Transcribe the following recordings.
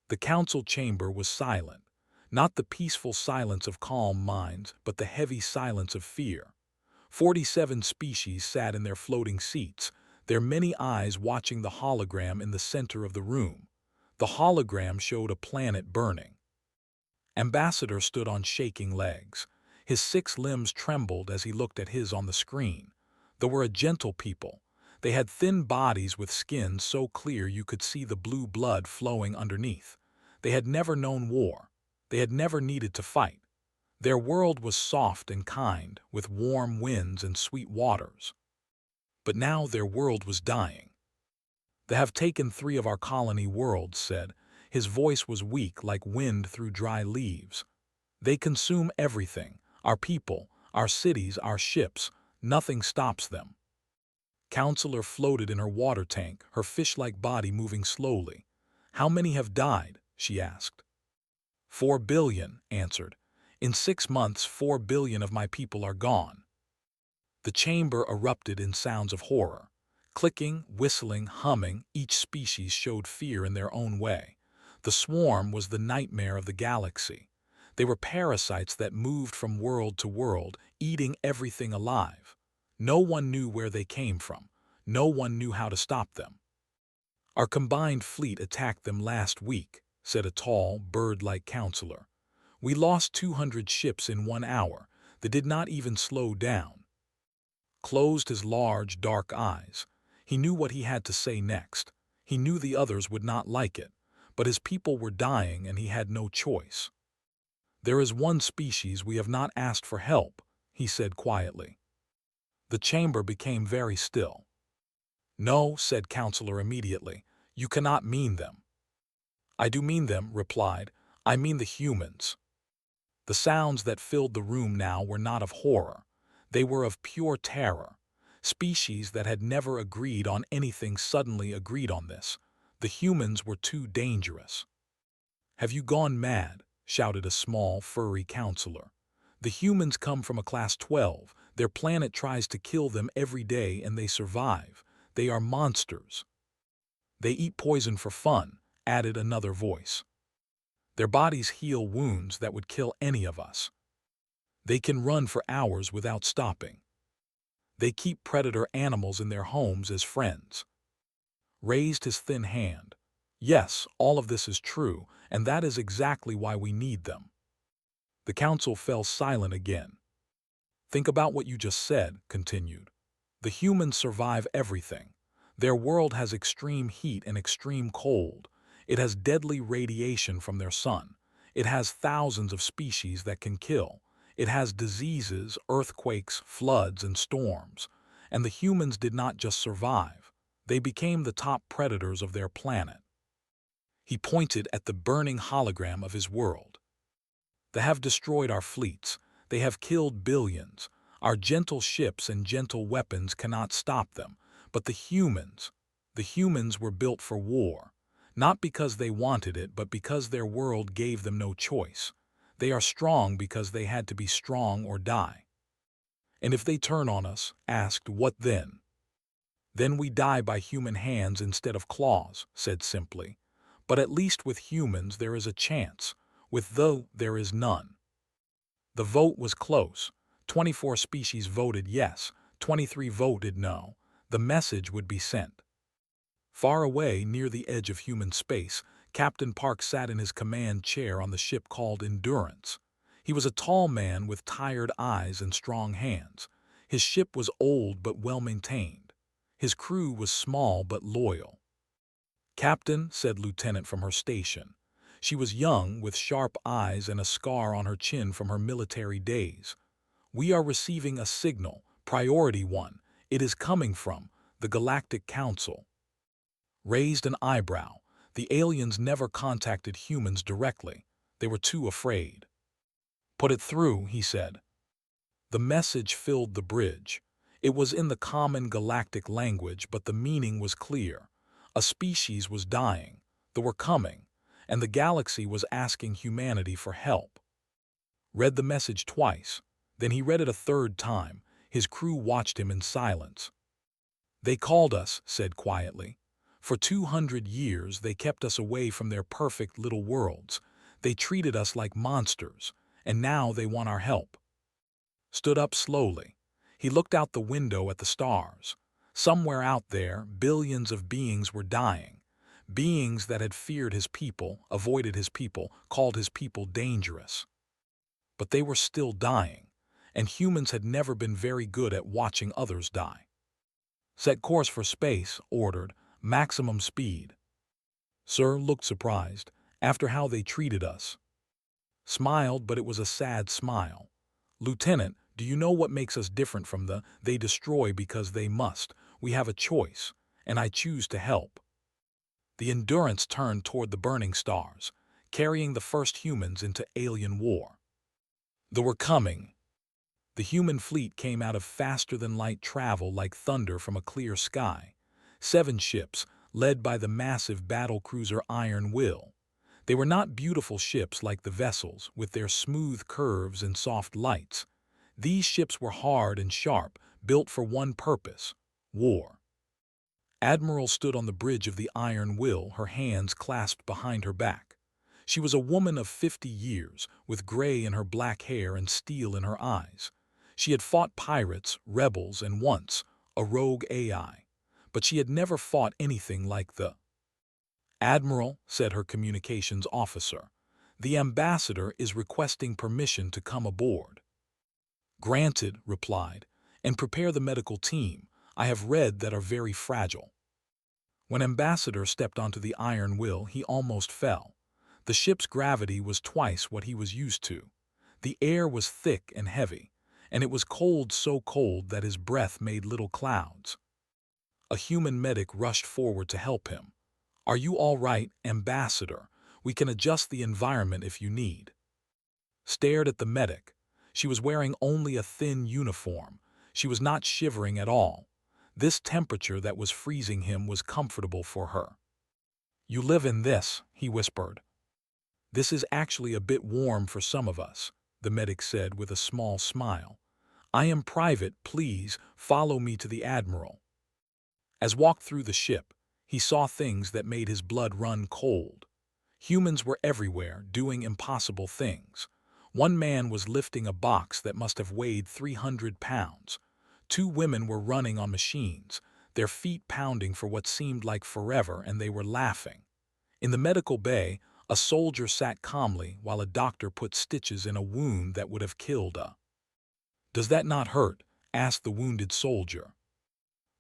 The council chamber was silent, not the peaceful silence of calm minds, but the heavy silence of fear. 47 species sat in their floating seats, their many eyes watching the hologram in the center of the room. The hologram showed a planet burning. Ambassador stood on shaking legs. His 6 limbs trembled as he looked at his on the screen. They were a gentle people. They had thin bodies with skin so clear you could see the blue blood flowing underneath. They had never known war. They had never needed to fight. Their world was soft and kind, with warm winds and sweet waters. But now their world was dying. "They have taken 3 of our colony worlds," said. His voice was weak like wind through dry leaves. "They consume everything, our people, our cities, our ships. Nothing stops them." Counselor floated in her water tank, her fish-like body moving slowly. "How many have died?" she asked. 4 billion, answered. "In 6 months, 4 billion of my people are gone." The chamber erupted in sounds of horror. Clicking, whistling, humming, each species showed fear in their own way. The swarm was the nightmare of the galaxy. They were parasites that moved from world to world, eating everything alive. No one knew where they came from. No one knew how to stop them. "Our combined fleet attacked them last week," said a tall, bird-like counselor. "We lost 200 ships in 1 hour. They did not even slow down." Closed his large, dark eyes. He knew what he had to say next. He knew the others would not like it, but his people were dying and he had no choice. "There is one species we have not asked for help," he said quietly. The chamber became very still. "No," said Counselor immediately. "You cannot mean them." "I do mean them," replied. "I mean the humans." The sounds that filled the room now were not of horror. They were of pure terror. Species that had never agreed on anything suddenly agreed on this. The humans were too dangerous. "Have you gone mad?" shouted a small, furry counselor. "The humans come from a class 12. Their planet tries to kill them every day and they survive. They are monsters." "They eat poison for fun," added another voice. "Their bodies heal wounds that would kill any of us. They can run for hours without stopping. They keep predator animals in their homes as friends." Raised his thin hand. "Yes, all of this is true, and that is exactly why we need them." The council fell silent again. "Think about what you just said," continued. "The humans survive everything. Their world has extreme heat and extreme cold. It has deadly radiation from their sun. It has thousands of species that can kill. It has diseases, earthquakes, floods, and storms. And the humans did not just survive. They became the top predators of their planet." He pointed at the burning hologram of his world. "They have destroyed our fleets. They have killed billions. Our gentle ships and gentle weapons cannot stop them. But the humans were built for war. Not because they wanted it, but because their world gave them no choice. They are strong because they had to be strong or die. And if they turn on us," asked, "what then?" "Then we die by human hands instead of claws," said simply. "But at least with humans there is a chance. With those, there is none." The vote was close. 24 species voted yes, 23 voted no. The message would be sent. Far away, near the edge of human space, Captain Park sat in his command chair on the ship called Endurance. He was a tall man with tired eyes and strong hands. His ship was old but well-maintained. His crew was small but loyal. "Captain," said Lieutenant from her station. She was young, with sharp eyes and a scar on her chin from her military days. "We are receiving a signal, Priority 1. It is coming from the Galactic Council." Raised an eyebrow. The aliens never contacted humans directly. They were too afraid. "Put it through," he said. The message filled the bridge. It was in the common galactic language, but the meaning was clear. A species was dying. They were coming. And the galaxy was asking humanity for help. Read the message twice. Then he read it a third time. His crew watched him in silence. "They called us," said quietly. For 200 years, they kept us away from their perfect little worlds. They treated us like monsters, and now they want our help. Stood up slowly. He looked out the window at the stars. Somewhere out there, billions of beings were dying. Beings that had feared his people, avoided his people, called his people dangerous. But they were still dying, and humans had never been very good at watching others die. Set course for space, ordered, maximum speed. Sir looked surprised, after how they treated us. Smiled, but it was a sad smile. Lieutenant, do you know what makes us different from they destroy because they must? We have a choice, and I choose to help. The Endurance turned toward the burning stars, carrying the first humans into alien war. They were coming. The human fleet came out of faster-than-light travel like thunder from a clear sky. 7 ships, led by the massive battlecruiser Iron Will. They were not beautiful ships like the vessels, with their smooth curves and soft lights. These ships were hard and sharp, built for one purpose: war. Admiral stood on the bridge of the Iron Will, her hands clasped behind her back. She was a woman of 50 years, with gray in her black hair and steel in her eyes. She had fought pirates, rebels, and once, a rogue AI. But she had never fought anything like the Admiral, said her communications officer. The ambassador is requesting permission to come aboard. Granted, replied, and prepare the medical team. I have read that are very fragile. When Ambassador stepped onto the Iron Will, he almost fell. The ship's gravity was twice what he was used to. The air was thick and heavy, and it was cold, so cold that his breath made little clouds. A human medic rushed forward to help him. Are you all right, Ambassador? We can adjust the environment if you need. Stared at the medic. She was wearing only a thin uniform. She was not shivering at all. This temperature that was freezing him was comfortable for her. You live in this, he whispered. This is actually a bit warm for some of us, the medic said with a small smile. I am private, please follow me to the Admiral. As walked through the ship, he saw things that made his blood run cold. Humans were everywhere, doing impossible things. One man was lifting a box that must have weighed 300 pounds. 2 women were running on machines, their feet pounding for what seemed like forever, and they were laughing. In the medical bay, a soldier sat calmly while a doctor put stitches in a wound that would have killed a. Does that not hurt? Asked the wounded soldier.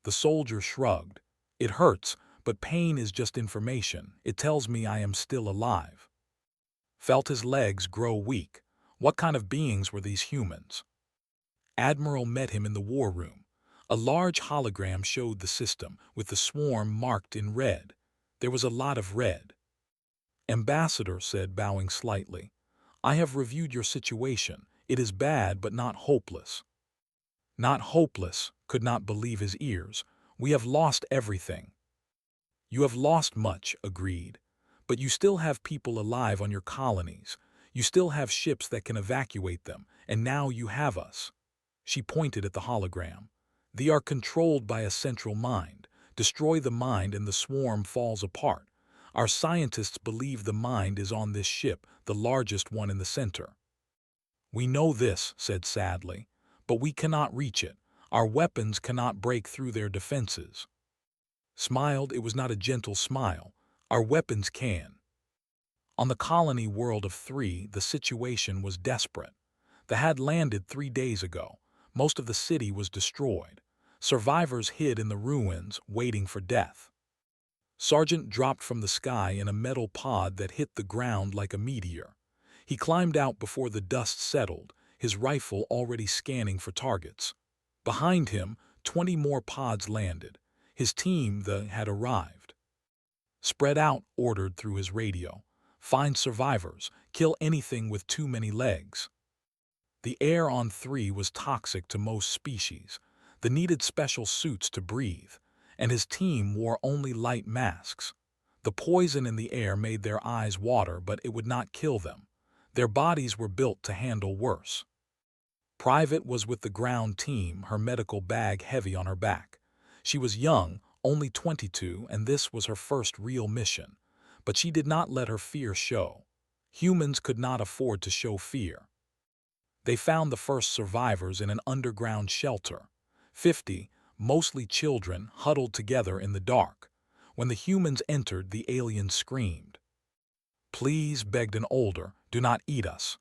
The soldier shrugged. It hurts, but pain is just information. It tells me I am still alive. Felt his legs grow weak. What kind of beings were these humans? Admiral met him in the war room. A large hologram showed the system, with the swarm marked in red. There was a lot of red. Ambassador said, bowing slightly, I have reviewed your situation. It is bad, but not hopeless. Not hopeless, could not believe his ears. We have lost everything. You have lost much, agreed. But you still have people alive on your colonies. You still have ships that can evacuate them, and now you have us. She pointed at the hologram. They are controlled by a central mind. Destroy the mind and the swarm falls apart. Our scientists believe the mind is on this ship, the largest one in the center. We know this, said sadly, but we cannot reach it. Our weapons cannot break through their defenses. Smiled, it was not a gentle smile. Our weapons can. On the colony world of 3, the situation was desperate. They had landed 3 days ago. Most of the city was destroyed. Survivors hid in the ruins, waiting for death. Sergeant dropped from the sky in a metal pod that hit the ground like a meteor. He climbed out before the dust settled, his rifle already scanning for targets. Behind him, 20 more pods landed. His team, had arrived. Spread out, ordered through his radio. Find survivors, kill anything with too many legs. The air on 3 was toxic to most species. They needed special suits to breathe, and his team wore only light masks. The poison in the air made their eyes water, but it would not kill them. Their bodies were built to handle worse. Private was with the ground team, her medical bag heavy on her back. She was young, Only 22, and this was her first real mission. But she did not let her fear show. Humans could not afford to show fear. They found the first survivors in an underground shelter. 50, mostly children, huddled together in the dark. When the humans entered, the aliens screamed. "Please," begged an older, "do not eat us."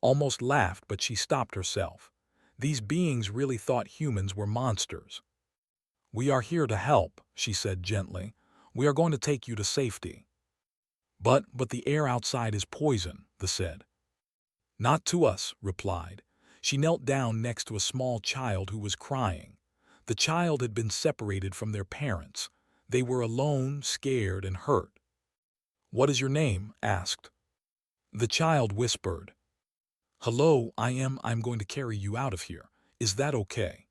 Almost laughed, but she stopped herself. These beings really thought humans were monsters. "We are here to help," she said gently. "We are going to take you to safety." But the air outside is poison," they said. "Not to us," replied. She knelt down next to a small child who was crying. The child had been separated from their parents. They were alone, scared, and hurt. "What is your name?" asked. The child whispered. "Hello, I'm going to carry you out of here. Is that okay?"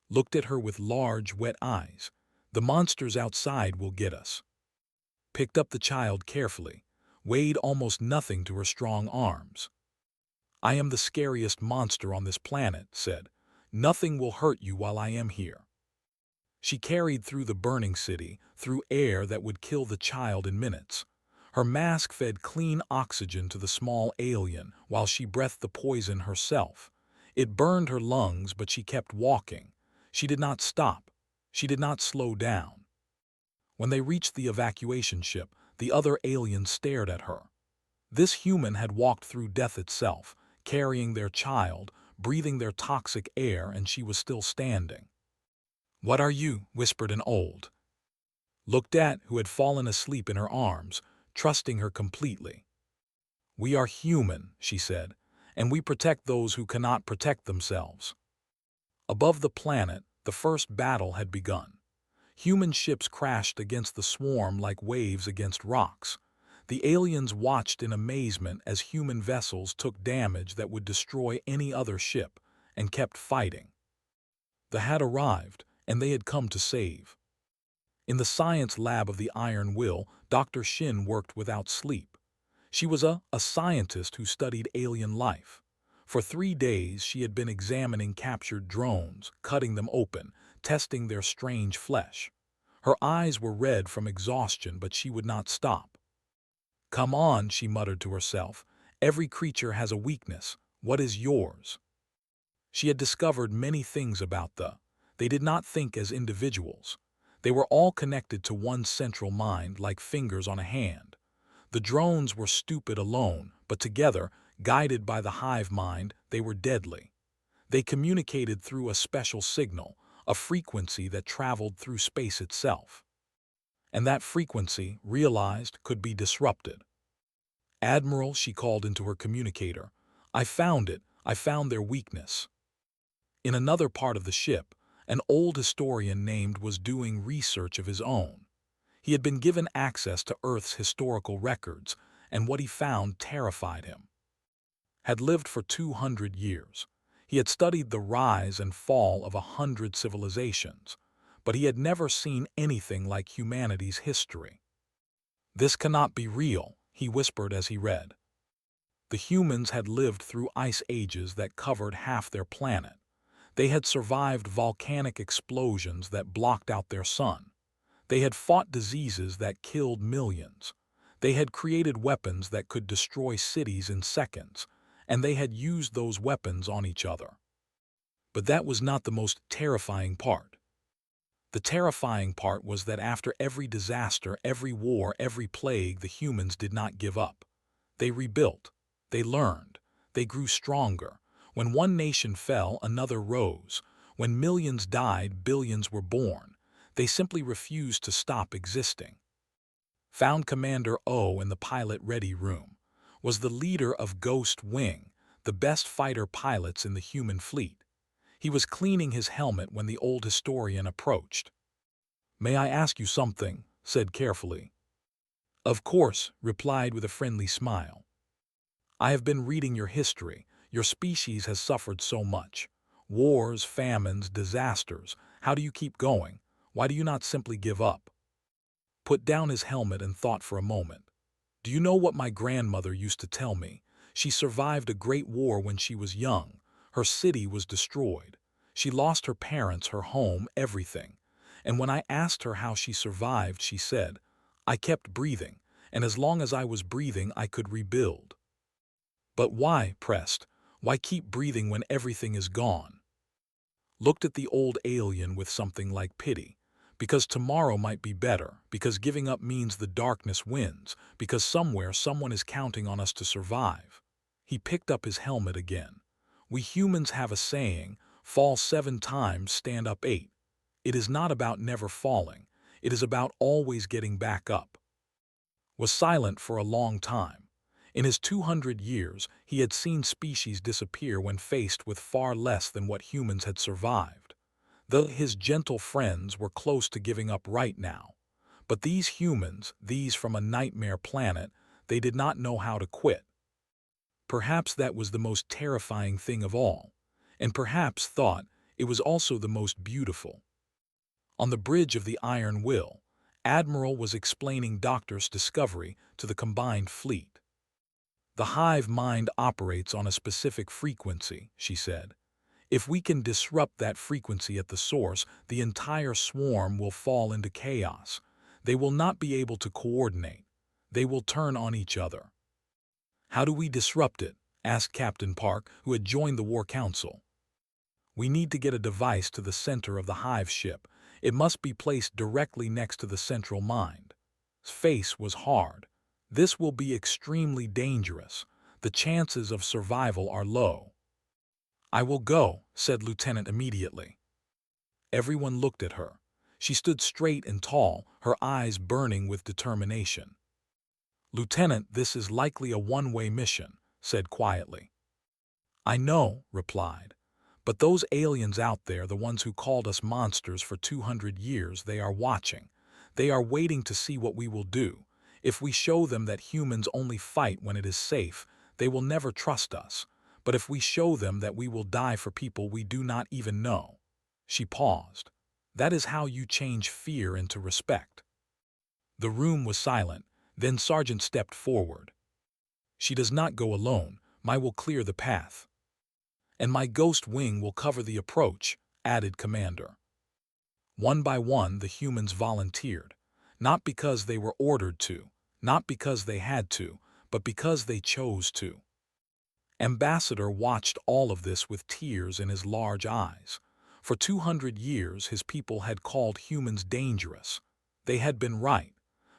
Looked at her with large, wet eyes. "The monsters outside will get us." Picked up the child carefully. Weighed almost nothing to her strong arms. "I am the scariest monster on this planet," said. "Nothing will hurt you while I am here." She carried through the burning city, through air that would kill the child in minutes. Her mask fed clean oxygen to the small alien while she breathed the poison herself. It burned her lungs, but she kept walking. She did not stop. She did not slow down. When they reached the evacuation ship, the other aliens stared at her. This human had walked through death itself, carrying their child, breathing their toxic air, and she was still standing. "What are you?" whispered an old. Looked at, who had fallen asleep in her arms, trusting her completely. "We are human," she said, "and we protect those who cannot protect themselves." Above the planet, the first battle had begun. Human ships crashed against the swarm like waves against rocks. The aliens watched in amazement as human vessels took damage that would destroy any other ship, and kept fighting. They had arrived, and they had come to save. In the science lab of the Iron Will, Dr. Shin worked without sleep. She was a scientist who studied alien life. For 3 days she had been examining captured drones, cutting them open, testing their strange flesh. Her eyes were red from exhaustion, but she would not stop. "Come on," she muttered to herself. "Every creature has a weakness. What is yours?" She had discovered many things about they did not think as individuals. They were all connected to one central mind, like fingers on a hand. The drones were stupid alone, but together, guided by the hive mind, they were deadly. They communicated through a special signal, a frequency that traveled through space itself. And that frequency, realized, could be disrupted. "Admiral," she called into her communicator, "I found it. I found their weakness." In another part of the ship, an old historian named was doing research of his own. He had been given access to Earth's historical records, and what he found terrified him. Had lived for 200 years. He had studied the rise and fall of 100 civilizations, but he had never seen anything like humanity's history. "This cannot be real," he whispered as he read. The humans had lived through ice ages that covered half their planet. They had survived volcanic explosions that blocked out their sun. They had fought diseases that killed millions. They had created weapons that could destroy cities in seconds, and they had used those weapons on each other. But that was not the most terrifying part. The terrifying part was that after every disaster, every war, every plague, the humans did not give up. They rebuilt. They learned. They grew stronger. When one nation fell, another rose. When millions died, billions were born. They simply refused to stop existing. Found Commander O in the pilot-ready room. Was the leader of Ghost Wing, the best fighter pilots in the human fleet. He was cleaning his helmet when the old historian approached. "May I ask you something?" said carefully. "Of course," replied with a friendly smile. "I have been reading your history. Your species has suffered so much. Wars, famines, disasters. How do you keep going? Why do you not simply give up?" Put down his helmet and thought for a moment. "Do you know what my grandmother used to tell me? She survived a great war when she was young. Her city was destroyed. She lost her parents, her home, everything. And when I asked her how she survived, she said, "I kept breathing, and as long as I was breathing, I could rebuild." But why, pressed, why keep breathing when everything is gone? Looked at the old alien with something like pity. Because tomorrow might be better, because giving up means the darkness wins, because somewhere someone is counting on us to survive. He picked up his helmet again. We humans have a saying, fall 7 times, stand up 8. It is not about never falling. It is about always getting back up. Was silent for a long time. In his 200 years, he had seen species disappear when faced with far less than what humans had survived. His gentle friends were close to giving up right now. But these humans, these from a nightmare planet, they did not know how to quit. Perhaps that was the most terrifying thing of all, and perhaps thought it was also the most beautiful. On the bridge of the Iron Will, Admiral was explaining Doctor's discovery to the combined fleet. The hive mind operates on a specific frequency, she said. If we can disrupt that frequency at the source, the entire swarm will fall into chaos. They will not be able to coordinate. They will turn on each other. How do we disrupt it? Asked Captain Park, who had joined the War Council. We need to get a device to the center of the hive ship. It must be placed directly next to the central mind. His face was hard. This will be extremely dangerous. The chances of survival are low. I will go, said Lieutenant immediately. Everyone looked at her. She stood straight and tall, her eyes burning with determination. Lieutenant, this is likely a one-way mission, said quietly. I know, replied. But those aliens out there, the ones who called us monsters for 200 years, they are watching. They are waiting to see what we will do. If we show them that humans only fight when it is safe, they will never trust us. But if we show them that we will die for people we do not even know. She paused. That is how you change fear into respect. The room was silent. Then Sergeant stepped forward. She does not go alone. I will clear the path. And my ghost wing will cover the approach, added Commander. One by one, the humans volunteered. Not because they were ordered to, not because they had to, but because they chose to. Ambassador watched all of this with tears in his large eyes. For 200 years, his people had called humans dangerous. They had been right,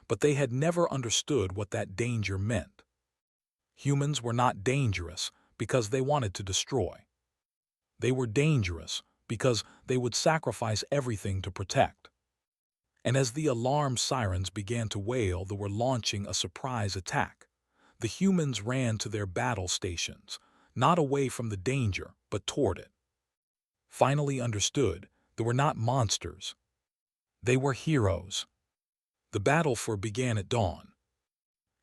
but they had never understood what that danger meant. Humans were not dangerous because they wanted to destroy. They were dangerous because they would sacrifice everything to protect. And as the alarm sirens began to wail, they were launching a surprise attack. The humans ran to their battle stations, not away from the danger, but toward it. Finally understood, they were not monsters. They were heroes. The battle began at dawn.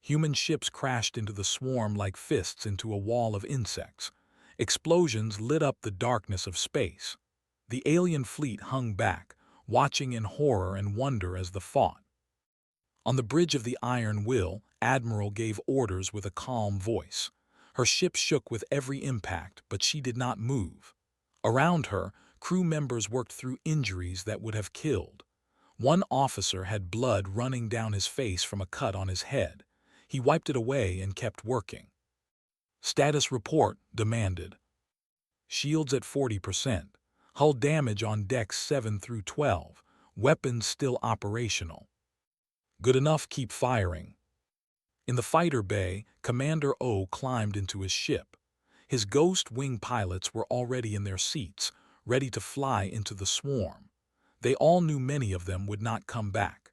Human ships crashed into the swarm like fists into a wall of insects. Explosions lit up the darkness of space. The alien fleet hung back, watching in horror and wonder as they fought. On the bridge of the Iron Will, Admiral gave orders with a calm voice. Her ship shook with every impact, but she did not move. Around her, crew members worked through injuries that would have killed. One officer had blood running down his face from a cut on his head. He wiped it away and kept working. Status report demanded. Shields at 40%. Hull damage on decks 7 through 12. Weapons still operational. Good enough, keep firing. In the fighter bay, Commander O climbed into his ship. His ghost wing pilots were already in their seats, ready to fly into the swarm. They all knew many of them would not come back.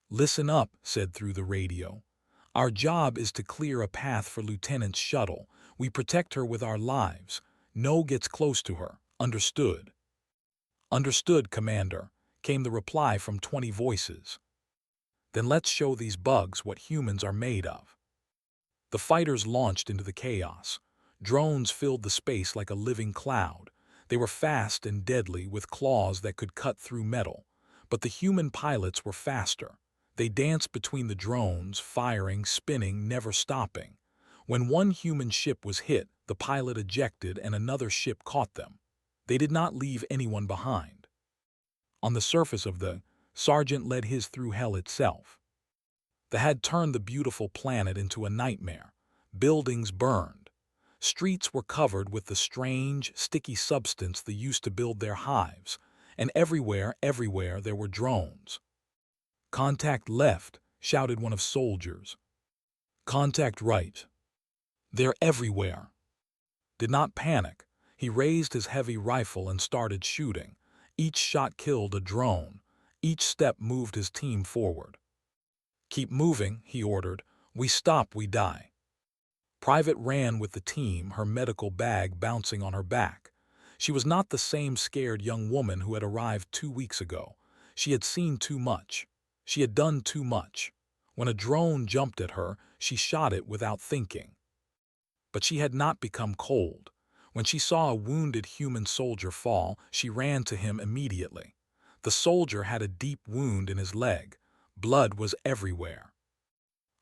Listen up, said through the radio. Our job is to clear a path for Lieutenant's shuttle. We protect her with our lives. No gets close to her. Understood? Understood, Commander, came the reply from 20 voices. Then let's show these bugs what humans are made of. The fighters launched into the chaos. Drones filled the space like a living cloud. They were fast and deadly with claws that could cut through metal. But the human pilots were faster. They danced between the drones, firing, spinning, never stopping. When one human ship was hit, the pilot ejected and another ship caught them. They did not leave anyone behind. On the surface of the sergeant led his through hell itself. They had turned the beautiful planet into a nightmare. Buildings burned. Streets were covered with the strange, sticky substance they used to build their hives, and everywhere there were drones. "Contact left," shouted one of soldiers. "Contact right." "They're everywhere." Did not panic. He raised his heavy rifle and started shooting. Each shot killed a drone. Each step moved his team forward. "Keep moving," he ordered. "We stop, we die." Private ran with the team, her medical bag bouncing on her back. She was not the same scared young woman who had arrived 2 weeks ago. She had seen too much. She had done too much. When a drone jumped at her, she shot it without thinking. But she had not become cold. When she saw a wounded human soldier fall, she ran to him immediately. The soldier had a deep wound in his leg. Blood was everywhere.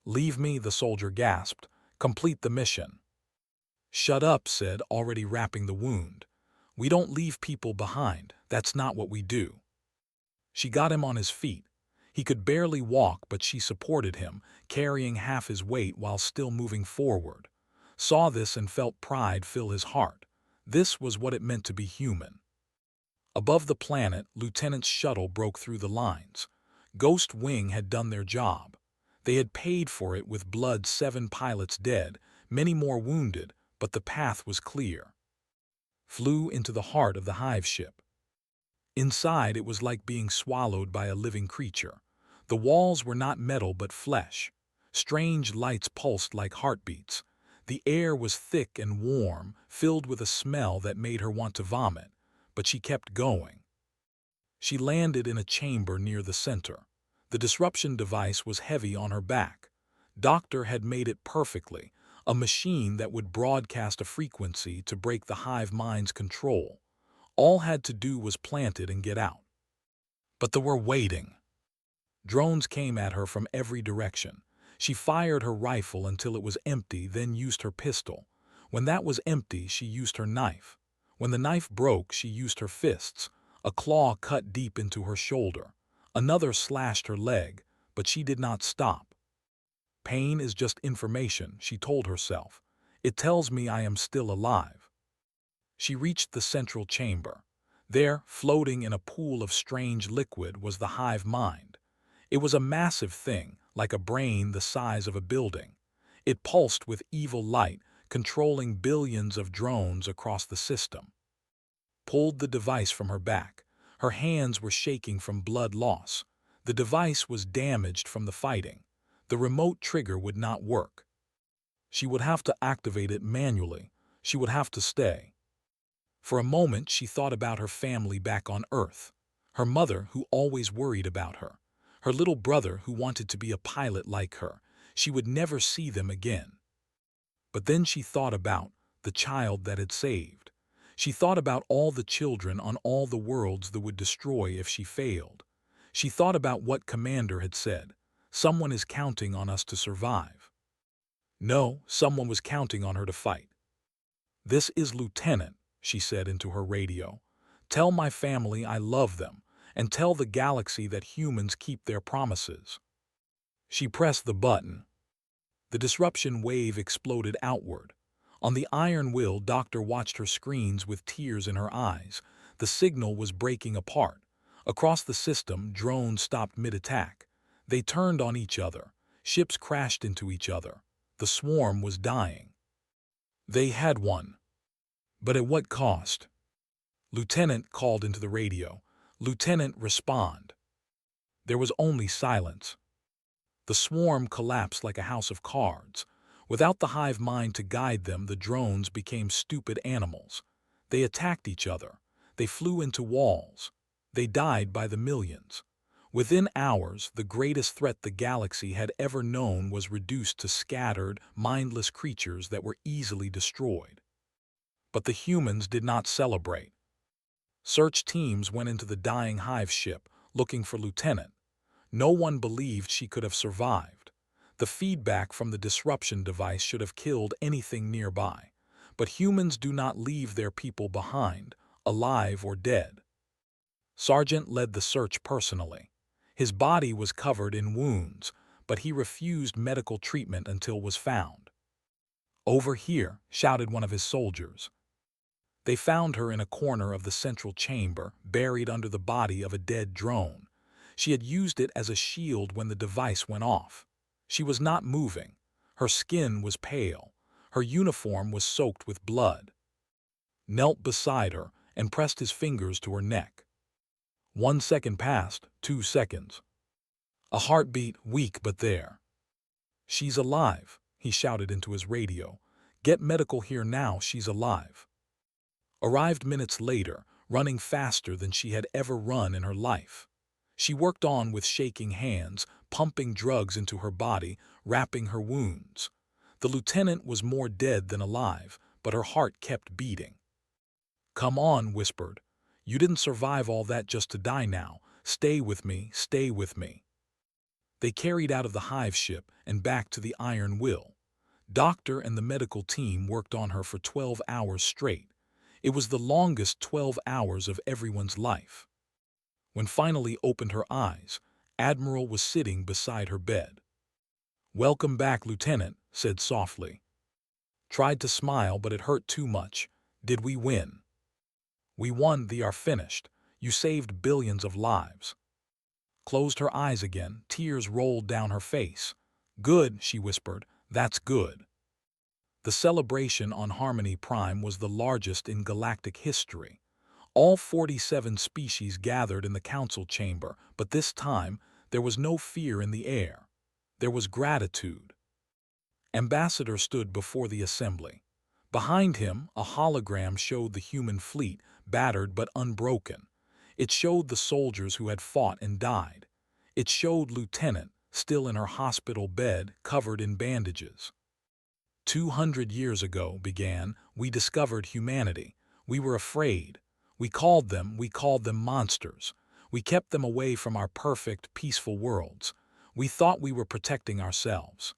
"Leave me," the soldier gasped. "Complete the mission." "Shut up," said, already wrapping the wound. "We don't leave people behind. That's not what we do." She got him on his feet. He could barely walk, but she supported him, carrying half his weight while still moving forward. Saw this and felt pride fill his heart. This was what it meant to be human. Above the planet, Lieutenant's shuttle broke through the lines. Ghost Wing had done their job. They had paid for it with blood, 7 pilots dead, many more wounded, but the path was clear. Flew into the heart of the hive ship. Inside, it was like being swallowed by a living creature. The walls were not metal but flesh. Strange lights pulsed like heartbeats. The air was thick and warm, filled with a smell that made her want to vomit, but she kept going. She landed in a chamber near the center. The disruption device was heavy on her back. Doctor had made it perfectly, a machine that would broadcast a frequency to break the hive mind's control. All had to do was plant it and get out. But they were waiting. Drones came at her from every direction. She fired her rifle until it was empty, then used her pistol. When that was empty, she used her knife. When the knife broke, she used her fists. A claw cut deep into her shoulder. Another slashed her leg, but she did not stop. "Pain is just information," she told herself. "It tells me I am still alive." She reached the central chamber. There, floating in a pool of strange liquid, was the hive mind. It was a massive thing, like a brain the size of a building. It pulsed with evil light, controlling billions of drones across the system. Pulled the device from her back. Her hands were shaking from blood loss. The device was damaged from the fighting. The remote trigger would not work. She would have to activate it manually. She would have to stay. For a moment, she thought about her family back on Earth. Her mother, who always worried about her. Her little brother, who wanted to be a pilot like her. She would never see them again. But then she thought about the child that had saved. She thought about all the children on all the worlds that would destroy if she failed. She thought about what Commander had said. Someone is counting on us to survive. No, someone was counting on her to fight. "This is Lieutenant," she said into her radio. "Tell my family I love them, and tell the galaxy that humans keep their promises." She pressed the button. The disruption wave exploded outward. On the iron wheel, Doctor watched her screens with tears in her eyes. The signal was breaking apart. Across the system, drones stopped mid-attack. They turned on each other. Ships crashed into each other. The swarm was dying. They had won. But at what cost? Lieutenant called into the radio. "Lieutenant, respond." There was only silence. The swarm collapsed like a house of cards. Without the hive mind to guide them, the drones became stupid animals. They attacked each other. They flew into walls. They died by the millions. Within hours, the greatest threat the galaxy had ever known was reduced to scattered, mindless creatures that were easily destroyed. But the humans did not celebrate. Search teams went into the dying hive ship, looking for Lieutenant. No one believed she could have survived. The feedback from the disruption device should have killed anything nearby. But humans do not leave their people behind, alive or dead. Sargent led the search personally. His body was covered in wounds, but he refused medical treatment until was found. "Over here," shouted one of his soldiers. They found her in a corner of the central chamber, buried under the body of a dead drone. She had used it as a shield when the device went off. She was not moving. Her skin was pale. Her uniform was soaked with blood. Knelt beside her and pressed his fingers to her neck. 1 second passed, 2 seconds. A heartbeat, weak but there. "She's alive," he shouted into his radio. "Get medical here now, she's alive." Arrived minutes later, running faster than she had ever run in her life. She worked on with shaking hands, pumping drugs into her body, wrapping her wounds. The lieutenant was more dead than alive, but her heart kept beating. "Come on," whispered. "You didn't survive all that just to die now. Stay with me, stay with me." They carried out of the hive ship and back to the Iron Will. Doctor and the medical team worked on her for 12 hours straight. It was the longest 12 hours of everyone's life. When finally opened her eyes, Admiral was sitting beside her bed. "Welcome back, Lieutenant," said softly. "Tried to smile, but it hurt too much. Did we win?" "We won, they are finished. You saved billions of lives." Closed her eyes again, tears rolled down her face. "Good," she whispered, "that's good." The celebration on Harmony Prime was the largest in galactic history. All 47 species gathered in the council chamber, but this time there was no fear in the air. There was gratitude. Ambassador stood before the assembly. Behind him, a hologram showed the human fleet, battered but unbroken. It showed the soldiers who had fought and died. It showed Lieutenant, still in her hospital bed, covered in bandages. 200 years ago, began, we discovered humanity. We were afraid. We called them monsters. We kept them away from our perfect, peaceful worlds. We thought we were protecting ourselves.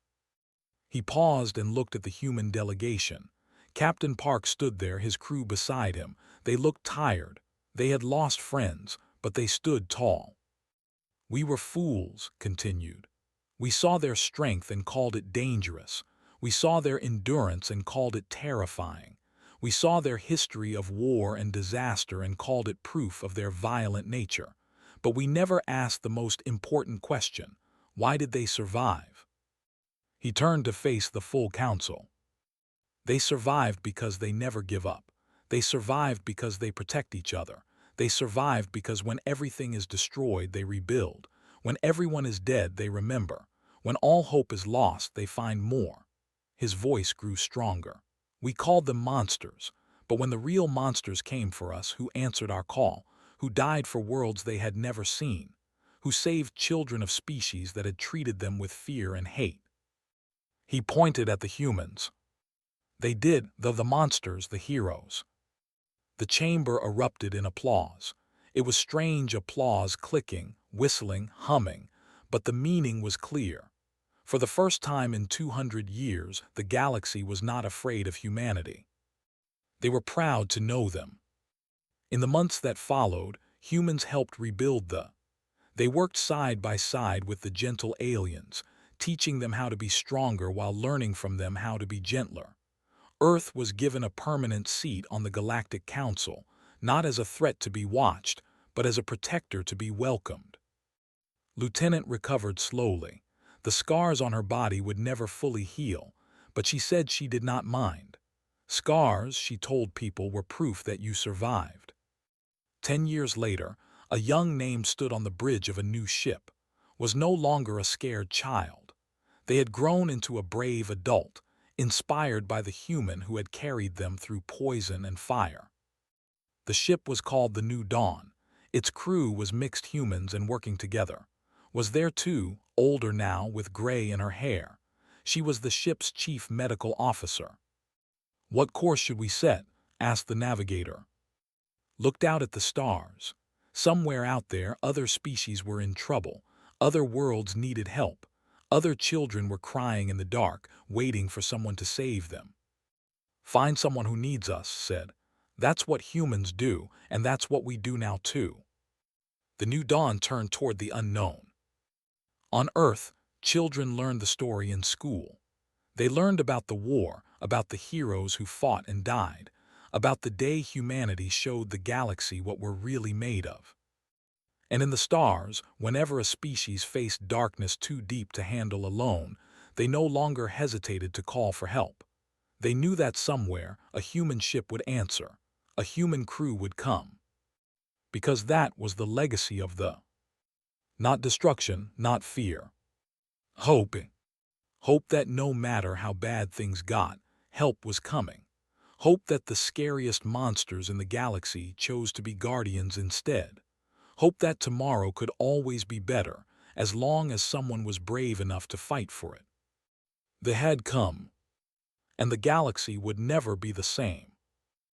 He paused and looked at the human delegation. Captain Park stood there, his crew beside him. They looked tired. They had lost friends, but they stood tall. "We were fools," continued. "We saw their strength and called it dangerous. We saw their endurance and called it terrifying. We saw their history of war and disaster and called it proof of their violent nature. But we never asked the most important question: why did they survive?" He turned to face the full council. "They survived because they never give up. They survived because they protect each other. They survived because when everything is destroyed, they rebuild. When everyone is dead, they remember. When all hope is lost, they find more." His voice grew stronger. "We called them monsters, but when the real monsters came for us, who answered our call, who died for worlds they had never seen, who saved children of species that had treated them with fear and hate." He pointed at the humans. "They did, though the monsters, the heroes." The chamber erupted in applause. It was strange applause, clicking, whistling, humming, but the meaning was clear. For the first time in 200 years, the galaxy was not afraid of humanity. They were proud to know them. In the months that followed, humans helped rebuild the. They worked side by side with the gentle aliens, teaching them how to be stronger while learning from them how to be gentler. Earth was given a permanent seat on the Galactic Council, not as a threat to be watched, but as a protector to be welcomed. Lieutenant recovered slowly. The scars on her body would never fully heal, but she said she did not mind. Scars, she told people, were proof that you survived. 10 years later, a young name stood on the bridge of a new ship, was no longer a scared child. They had grown into a brave adult, inspired by the human who had carried them through poison and fire. The ship was called the New Dawn. Its crew was mixed humans and working together. Was there too, older now with gray in her hair. She was the ship's chief medical officer. "What course should we set?" asked the navigator. Looked out at the stars. Somewhere out there, other species were in trouble. Other worlds needed help. Other children were crying in the dark, waiting for someone to save them. "Find someone who needs us," said. "That's what humans do, and that's what we do now too." The new dawn turned toward the unknown. On Earth, children learned the story in school. They learned about the war, about the heroes who fought and died, about the day humanity showed the galaxy what we're really made of. And in the stars, whenever a species faced darkness too deep to handle alone, they no longer hesitated to call for help. They knew that somewhere a human ship would answer, a human crew would come. Because that was the legacy of the not destruction, not fear. Hope. Hope that no matter how bad things got, help was coming. Hope that the scariest monsters in the galaxy chose to be guardians instead. Hope that tomorrow could always be better, as long as someone was brave enough to fight for it. The had come, and the galaxy would never be the same.